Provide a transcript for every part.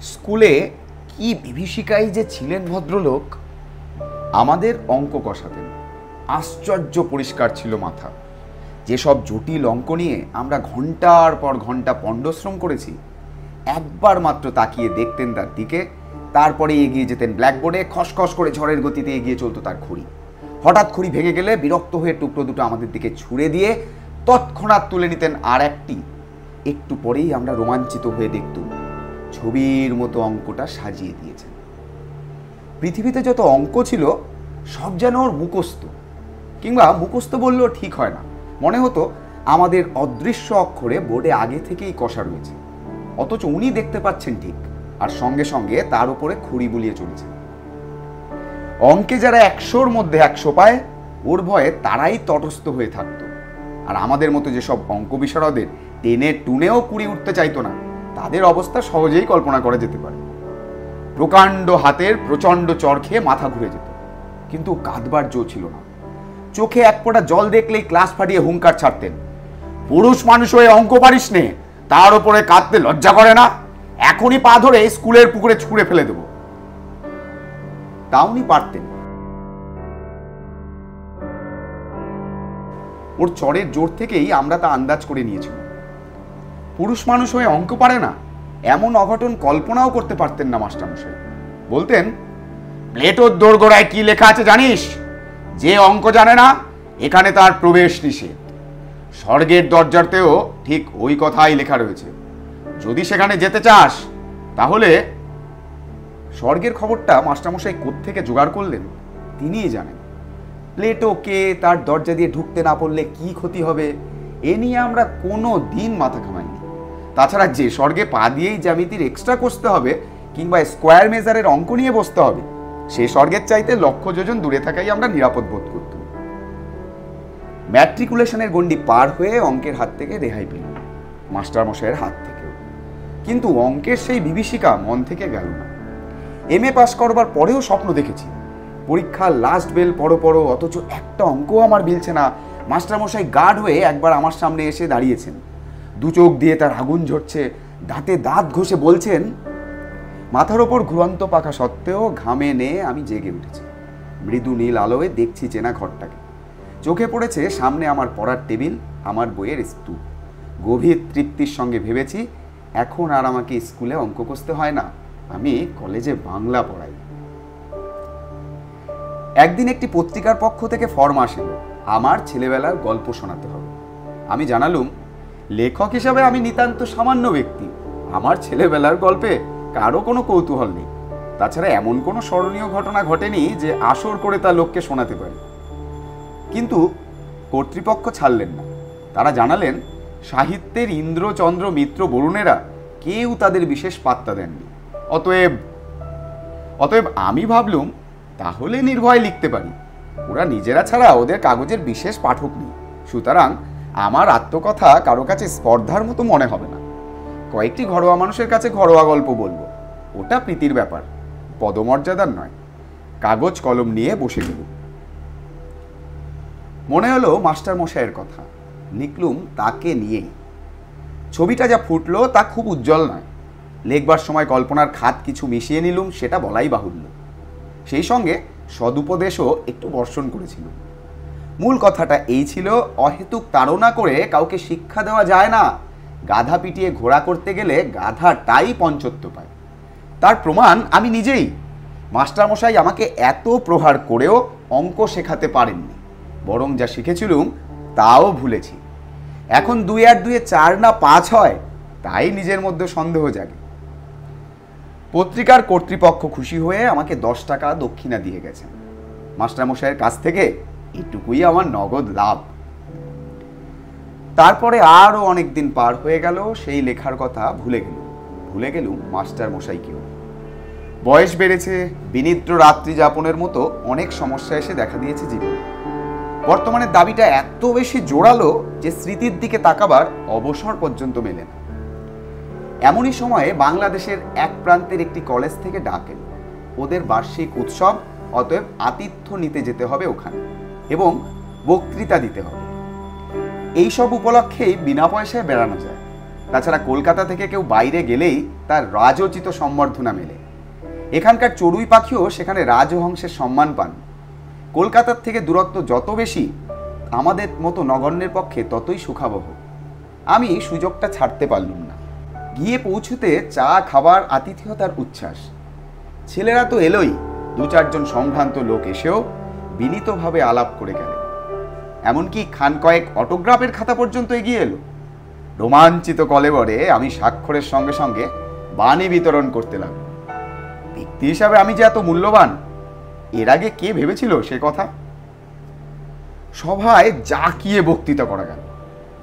স্কুলে কি বিভীষিকাই যে ছিলেন ভদ্রলোক। আমাদের অঙ্ক কষাতেন, আশ্চর্য পরিষ্কার ছিল মাথা। যেসব জটিল অঙ্ক নিয়ে আমরা ঘন্টার পর ঘন্টা পণ্ডশ্রম করেছি, একবার মাত্র তাকিয়ে দেখতেন তার দিকে, তারপরে এগিয়ে যেতেন ব্ল্যাকবোর্ডে। খসখস করে ঝড়ের গতিতে এগিয়ে চলতো তার ঘড়ি। হঠাৎ ঘড়ি ভেঙে গেলে বিরক্ত হয়ে টুকরো দুটো আমাদের দিকে ছুঁড়ে দিয়ে তৎক্ষণাৎ তুলে নিতেন আর একটি। একটু পরেই আমরা রোমাঞ্চিত হয়ে দেখতুম ছবির মতো অঙ্কটা সাজিয়ে দিয়েছেন। পৃথিবীতে যত অঙ্ক ছিল সব যেন ওর মুখস্থ, কিংবা মুখস্থ বললেও ঠিক হয় না, মনে হতো আমাদের অদৃশ্য অক্ষরে বোর্ডে আগে থেকেই কষা রয়েছে, অথচ উনি দেখতে পাচ্ছেন ঠিক, আর সঙ্গে সঙ্গে তার উপরে খুঁড়ি বুলিয়ে চলেছে। অঙ্কে যারা 100-র মধ্যে 100 পায়, ওর ভয়ে তারাই তটস্থ হয়ে থাকতো। আর আমাদের মতো যেসব অঙ্ক বিশারদের টেনে টুনেও কুড়ি উঠতে চাইতো না, তাদের অবস্থা সহজেই কল্পনা করা যেতে পারে। প্রকাণ্ড হাতের প্রচণ্ড চর খেয়ে মাথা ঘুরে যেত, কিন্তু কাঁদবার জো ছিল না। চোখে এক ফোঁটা জল দেখলেই ক্লাস ফাটিয়ে হুঙ্কার ছাড়তেন, পুরুষ মানুষ হয়ে অঙ্ক পারিস নে, তার উপরে কাঁদতে লজ্জা করে না? এখনই পা ধরে স্কুলের পুকুরে ছুঁড়ে ফেলে দেব। তা উনি পারতেন। ওর চরের জোর থেকেই আমরা তা আন্দাজ করে নিয়েছিলাম। পুরুষ মানুষ হয়ে অঙ্ক পারে না, এমন অঘটন কল্পনাও করতে পারতেন না মাস্টারমশাই। বলতেন, প্লেটোর দোরগোড়ায় কি লেখা আছে জানিস? যে অঙ্ক জানে না, এখানে তার প্রবেশ নিষেধ। স্বর্গের দরজাতেও ঠিক ওই কথাই লেখা রয়েছে। যদি সেখানে যেতে চাস, তাহলে স্বর্গের খবরটা মাস্টারমশাই কোত্থেকে জোগাড় করলেন তিনিই জানেন। প্লেটো কে, তার দরজা দিয়ে ঢুকতে না পারলে কি ক্ষতি হবে, এ নিয়ে আমরা কোনো দিন মাথা ঘামাইনি। তাছাড়া যে স্বর্গে পা দিয়েই জ্যামিতির এক্সট্রা কষতে হবে, কিংবা স্কোয়ার মেজারের অঙ্ক নিয়ে বসতে হবে, সে স্বর্গের চাইতে লক্ষ যোজন দূরে থাকাই আমরা নিরাপদ বোধ করতাম। ম্যাট্রিকুলেশনের গণ্ডি পার হয়ে অঙ্কের হাত থেকে রেহাই পেল, মাস্টারমশাইয়ের হাত থেকেও। কিন্তু অঙ্কের সেই বিভীষিকা মন থেকে গেল না। MA পাস করবার পরেও স্বপ্ন দেখেছি, পরীক্ষার লাস্ট বেল পড়ো, অথচ একটা অঙ্কও আমার মিলছে না। মাস্টারমশাই গার্ড হয়ে একবার আমার সামনে এসে দাঁড়িয়েছেন, দু চোখ দিয়ে তার আগুন ঝরছে, দাঁতে দাঁত ঘষে বলছেন, মাথার ওপর ঘুরন্ত পাখা সত্ত্বেও ঘামে নিয়ে আমি জেগে উঠেছি। মৃদু নীল আলোয় দেখছি চেনা ঘরটাকে। চোখে পড়েছে সামনে আমার পড়ার টেবিল, আমার বইয়ের স্তূপ। গভীর তৃপ্তির সঙ্গে ভেবেছি, এখন আর আমাকে স্কুলে অঙ্ক কষতে হয় না, আমি কলেজে বাংলা পড়াই। একদিন একটি পত্রিকার পক্ষ থেকে ফর্ম আসিল, আমার ছেলেবেলার গল্প শোনাতে হবে। আমি জানালুম, লেখক হিসাবে আমি নিতান্ত সামান্য ব্যক্তি, আমার ছেলেবেলার গল্পে কারো কোনো কৌতূহল নেই। তাছাড়া এমন কোনো স্মরণীয় ঘটনা ঘটেনি যে আসর করে তা লোককে শোনাতে পারি। কিন্তু কর্তৃপক্ষ ছাড়লেন না। তারা জানালেন, সাহিত্যের ইন্দ্র, চন্দ্র, মিত্র, বরুণেরা কেউ তাদের বিশেষ পাত্তা দেননি। অতএব আমি ভাবলুম, তাহলে নির্ভয়ে লিখতে পারি। ওরা নিজেরা ছাড়া ওদের কাগজের বিশেষ পাঠক নেই, সুতরাং আমার আত্মকথা কারো কাছে স্পর্ধার মতো মনে হবে না। কয়েকটি ঘরোয়া মানুষের কাছে ঘরোয়া গল্প বলবো, ওটা প্রীতির ব্যাপার, পদমর্যাদার নয়। কাগজ কলম নিয়ে বসে গেল। মনে হলো মাস্টারমশাইয়ের কথা, লিখলুম তাকে নিয়েই। ছবিটা যা ফুটলো তা খুব উজ্জ্বল নয়। লেখবার সময় কল্পনার খাত কিছু মিশিয়ে নিলুম, সেটা বলাই বাহুল্য। সেই সঙ্গে সদুপদেশও একটু বর্ষণ করেছিল। মূল কথাটা এই ছিল, অহেতুক তাড়না করে কাউকে শিক্ষা দেওয়া যায় না। গাধা পিটিয়ে ঘোড়া করতে গেলে গাধাটাই পঞ্চত্ব পায়। তার প্রমাণ আমি নিজেই। মাস্টারমশাই আমাকে এত প্রহার করেও অঙ্ক শেখাতে পারেননি, বরং যা শিখেছিলুম তাও ভুলেছি। এখন 2 আর 2 4 না 5 হয়, তাই নিজের মধ্যে সন্দেহ জাগে। পত্রিকার কর্তৃপক্ষ খুশি হয়ে আমাকে 10 টাকা দক্ষিণা দিয়ে গেছেন। মাস্টারমশাইয়ের কাছ থেকে এটুকুই আমার নগদ লাভ। তারপরে আরও অনেক দিন পার হয়ে গেল, সেই লেখার কথা ভুলে গেলুম মাস্টারমশাইকেও। বয়স বেড়েছে, বিনিদ্র রাত্রি যাপনের মতো অনেক সমস্যা এসে দেখা দিয়েছে জীবনে। বর্তমানে দাবিটা এত বেশি জোরালো যে স্মৃতির দিকে তাকাবার অবসর পর্যন্ত মেলে না। এমনই সময়ে বাংলাদেশের এক প্রান্তের একটি কলেজ থেকে ডাক এল, ওদের বার্ষিক উৎসব, অতএব আতিথ্য নিতে যেতে হবে ওখানে এবং বক্তৃতা দিতে হবে। এইসব উপলক্ষেই বিনা পয়সায় বেড়ানো যায়। তাছাড়া কলকাতা থেকে কেউ বাইরে গেলেই তার রাজোচিত সম্বর্ধনা মেলে। এখানকার চড়ুই পাখিও সেখানে রাজহংসের সম্মান পান। কলকাতার থেকে দূরত্ব যত বেশি, আমাদের মতো নগণ্যের পক্ষে ততই সুখাবহ। আমি সুযোগটা ছাড়তে পারলুম না। গিয়ে পৌঁছতে চা খাবার আতিথেয়তার উচ্ছ্বাস। ছেলেরা তো এলোই, 2-4 জন সম্ভ্রান্ত লোক এসেও বিনীতভাবে আলাপ করে গেল। এমনকি খান কয়েক অটোগ্রাফের খাতা পর্যন্ত এগিয়ে এলো। রোমাঞ্চিত কলেবরে আমি স্বাক্ষরের সঙ্গে সঙ্গে বাণী বিতরণ করতে লাগলো। ব্যক্তি হিসাবে আমি যে এত মূল্যবান, এর আগে কে ভেবেছিল সে কথা? সভায় জাঁকিয়ে বক্তৃতা করা গেল।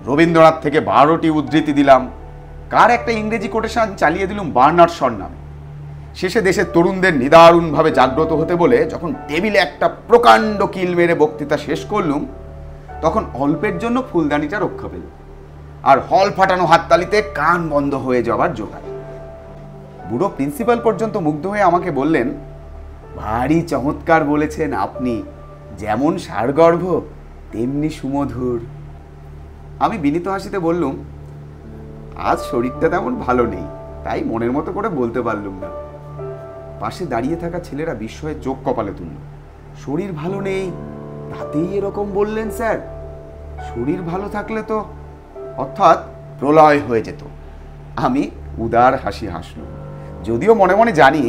রবীন্দ্রনাথ থেকে 12টি উদ্ধৃতি দিলাম, কার একটা ইংরেজি কোটেশন চালিয়ে দিলুম বার্নার্ড শর নামে। শেষে দেশের তরুণদের নিদারুণভাবে জাগ্রত হতে বলে যখন টেবিলে একটা প্রকাণ্ড কিল মেরে বক্তৃতা শেষ করলুম, তখন অল্পের জন্য ফুলদানিটা রক্ষা পেল, আর হল ফাটানো হাততালিতে কান বন্ধ হয়ে যাওয়ার জোগাড়। বুড়ো প্রিন্সিপাল পর্যন্ত মুগ্ধ হয়ে আমাকে বললেন, ভারী চমৎকার বলেছেন আপনি, যেমন সারগর্ভ তেমনি সুমধুর। আমি বিনীত হাসিতে বললুম, আজ শরীরটা তেমন ভালো নেই, তাই মনের মতো করে বলতে পারলুম না। পাশে দাঁড়িয়ে থাকা ছেলেরা বিস্ময়ে চোখ কপালে তুলল। শরীর ভালো নেই, তাতেই এরকম বললেন স্যার? শরীর ভালো থাকলে তো অর্থাৎ প্রলয় হয়ে যেত। আমি উদার হাসি হাসলুম, যদিও মনে মনে জানি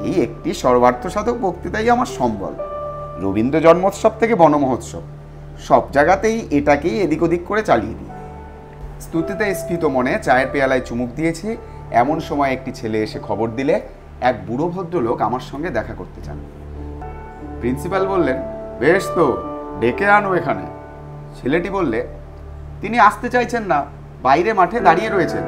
এই একটি সর্বার্থসাধক বক্তৃতাই আমার সম্বল। রবীন্দ্র জন্মোৎসব থেকে বনমহোৎসব, সব জায়গাতেই এটাকেই এদিক ওদিক করে চালিয়ে দিই। স্তুতিতে স্ফীত মনে চায়ের পেয়ালায় চুমুক দিয়েছি, এমন সময় একটি ছেলে এসে খবর দিলে এক বুড়ো ভদ্রলোক আমার সঙ্গে দেখা করতে চান। প্রিন্সিপাল বললেন, বেশ তো, ডেকে আনো এখানে। ছেলেটি বললে, তিনি আসতে চাইছেন না, বাইরে মাঠে দাঁড়িয়ে রয়েছেন।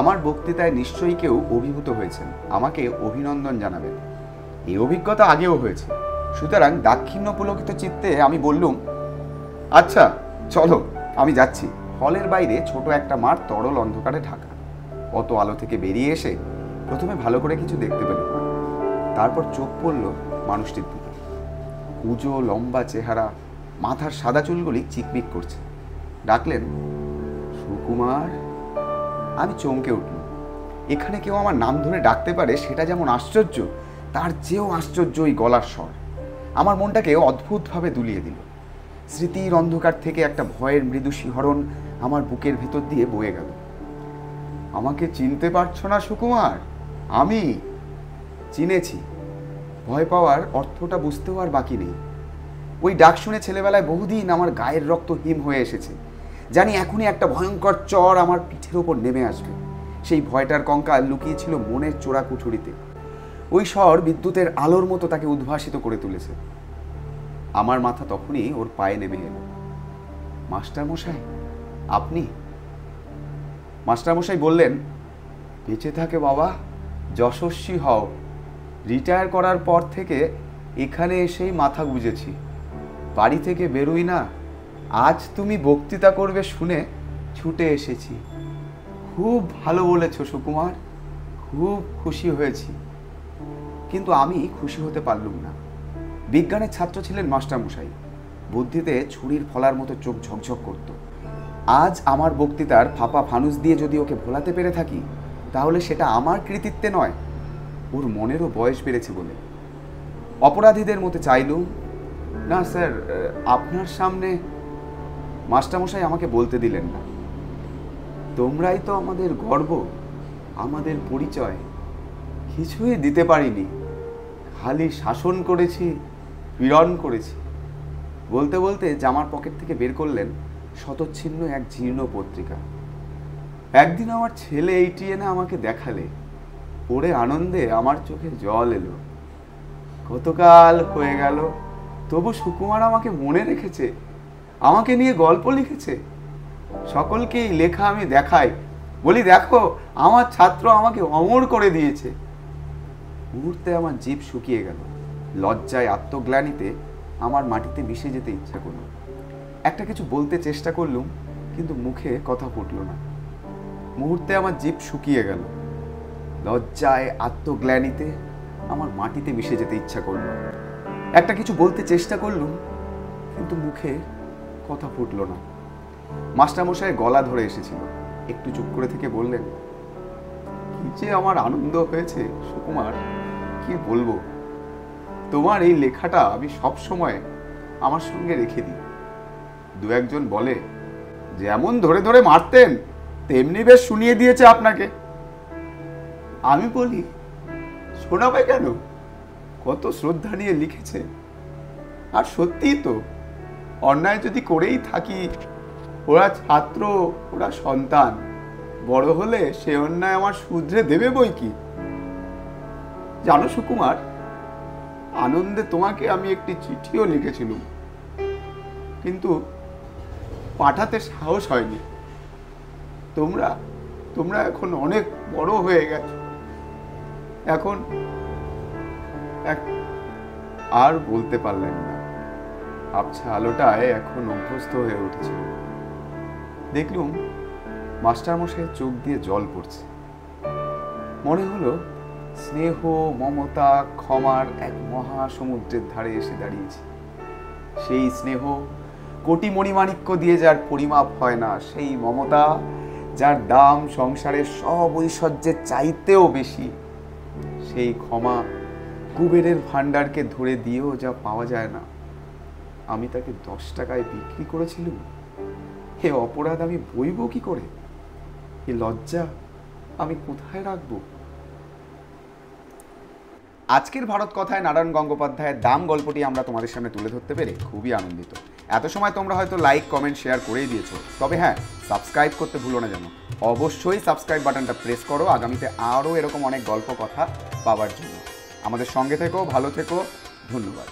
আমার বক্তৃতায় নিশ্চয়ই কেউ অভিভূত হয়েছেন, আমাকে অভিনন্দন জানাবেন। এই অভিজ্ঞতা আগেও হয়েছে, সুতরাং দাক্ষিণ্য পুলকিত চিত্তে আমি বললুম, আচ্ছা চলো, আমি যাচ্ছি। হলের বাইরে ছোট একটা মাঠ তরল অন্ধকারে ঢাকা। অত আলো থেকে বেরিয়ে এসে প্রথমে ভালো করে কিছু দেখতে পেলাম না। তারপর চোখ পড়ল মানুষটির দিকে। কুঁজো লম্বা চেহারা, মাথার সাদা চুলগুলি চিকমিক করছে। ডাকলেন, সুকুমার। আমি চমকে উঠল। এখানে কেউ আমার নাম ধরে ডাকতে পারে সেটা যেমন আশ্চর্য, তার চেয়েও আশ্চর্য ওই গলার স্বর। আমার মনটাকে অদ্ভুতভাবে দুলিয়ে দিল। স্মৃতির অন্ধকার থেকে একটা ভয়ের মৃদু শিহরণ আমার বুকের ভেতর দিয়ে বয়ে গেল। আমাকে চিনতে পারছো না সুকুমার? আমি চিনেছি। ভয় পাওয়ার অর্থটা বুঝতেও আর বাকি নেই। ওই ডাক শুনে ছেলেবেলায় বহুদিন আমার গায়ের রক্ত হিম হয়ে এসেছে। জানি এখনই একটা ভয়ঙ্কর চর আমার পিঠের ওপর নেমে আসবে। সেই ভয়টার কঙ্কাল লুকিয়েছিল মনের চোরা কুঠুরিতে। ওই স্বর বিদ্যুতের আলোর মতো তাকে উদ্ভাসিত করে তুলেছে। আমার মাথা তখনই ওর পায়ে নেমে এলো। মাস্টারমশাই, আপনি? মাস্টারমশাই বললেন, বেঁচে থাকে বাবা, যশস্বী হও। রিটায়ার করার পর থেকে এখানে এসেই মাথা গুঁজেছি, বাড়ি থেকে বেরোই না। আজ তুমি বক্তৃতা করবে শুনে ছুটে এসেছি। খুব ভালো বলেছ সুকুমার, খুব খুশি হয়েছি। কিন্তু আমি খুশি হতে পারলুম না। বিজ্ঞানের ছাত্র ছিলেন মাস্টারমশাই, বুদ্ধিতে ছুরির ফলার মতো চোখ ঝকঝক করত। আজ আমার বক্তৃতার ফাঁপা ফানুস দিয়ে যদি ওকে ভোলাতে পেরে থাকি, তাহলে সেটা আমার কৃতিত্বে নয়, ওর মনেরও বয়স বেড়েছে বলে। অপরাধীদের মতো চাইলুম, না স্যার, আপনার সামনে। মাস্টারমশাই আমাকে বলতে দিলেন না। তোমরাই তো আমাদের গর্ব, আমাদের পরিচয়। কিছুই দিতে পারিনি, খালি শাসন করেছি, পীড়ন করেছি। বলতে বলতে জামার পকেট থেকে বের করলেন শতচ্ছিন্ন এক জীর্ণ পত্রিকা। একদিন আমার ছেলে এইটি এনে আমাকে দেখালে, পড়ে আনন্দে আমার চোখে জল এলো। কতকাল হয়ে গেল, তবু সুকুমার আমাকে মনে রেখেছে, আমাকে নিয়ে গল্প লিখেছে। সকলকে এই লেখা আমি দেখাই, বলি দেখো আমার ছাত্র আমাকে অমর করে দিয়েছে। মুহূর্তে আমার জিভ শুকিয়ে গেল। লজ্জায়, আত্মগ্লানিতে আমার মাটিতে মিশে যেতে ইচ্ছা করল। একটা কিছু বলতে চেষ্টা করলুম, কিন্তু মুখে কথা ফুটল না। মুহূর্তে আমার জিভ শুকিয়ে গেল। লজ্জায়, আত্মগ্লানিতে আমার মাটিতে মিশে যেতে ইচ্ছা করল। একটা কিছু বলতে চেষ্টা করলুম, কিন্তু মুখে কথা ফুটল না। মাস্টারমশাই গলা ধরে এসেছিল। একটু চুপ করে থেকে বললেন, কি যে আমার আনন্দ হয়েছে সুকুমার, কি বলবো। তোমার এই লেখাটা আমি সব সময় আমার সঙ্গে রেখে দিই। দু একজন বলে, যেমন ধরে ধরে মারতেন তেমনি বেশ শুনিয়ে দিয়েছে আপনাকে। আমি বলি, শোনাবে কেন, কত শ্রদ্ধা নিয়ে লিখেছে। আর সত্যিই তো, অন্যায় যদি করেই থাকি, ওরা ছাত্র, ওরা সন্তান, বড় হলে সে অন্যায় আমার শুধরে দেবে বই কি। জানো সুকুমার, আনন্দে তোমাকে আমি একটি চিঠিও লিখেছিলাম, কিন্তু পাঠাতে সাহস হয়নি। তোমরা তোমরা এখন অনেক বড় হয়ে গেছো, এখন আর বলতে পারলেন না। আবছা আলোটায় এখন অভ্যস্ত হয়ে উঠেছিল। দেখলুম মাস্টারমশাইয়ের চোখ দিয়ে জল পড়ছে। মনে হলো স্নেহ, মমতা, ক্ষমার এক মহাসমুদ্রের ধারে এসে দাঁড়িয়েছি। সেই স্নেহ কোটি মণিমাণিক্য দিয়ে যার পরিমাপ হয় না, সেই মমতা যার দাম সংসারের সব ঐশ্বর্যের চাইতেও বেশি, সেই ক্ষমা কুবেরের ভাণ্ডারকে ধরে দিয়েও যা পাওয়া যায় না। আমি তাকে 10 টাকায় বিক্রি করেছিলাম। হে অপরাধ আমি বইব কি করে? এ লজ্জা আমি কোথায় রাখবো? আজকের ভারত কথায় নারায়ণ গঙ্গোপাধ্যায়ের দাম গল্পটি আমরা তোমাদের সামনে তুলে ধরতে পেরে খুবই আনন্দিত। এত সময় তোমরা হয়তো লাইক, কমেন্ট, শেয়ার করেই দিয়েছো, তবে হ্যাঁ, সাবস্ক্রাইব করতে ভুলো না যেন। অবশ্যই সাবস্ক্রাইব বাটনটা প্রেস করো আগামীতে আরও এরকম অনেক গল্প কথা পাওয়ার জন্য। আমাদের সঙ্গে থেকো, ভালো থেকো, ধন্যবাদ।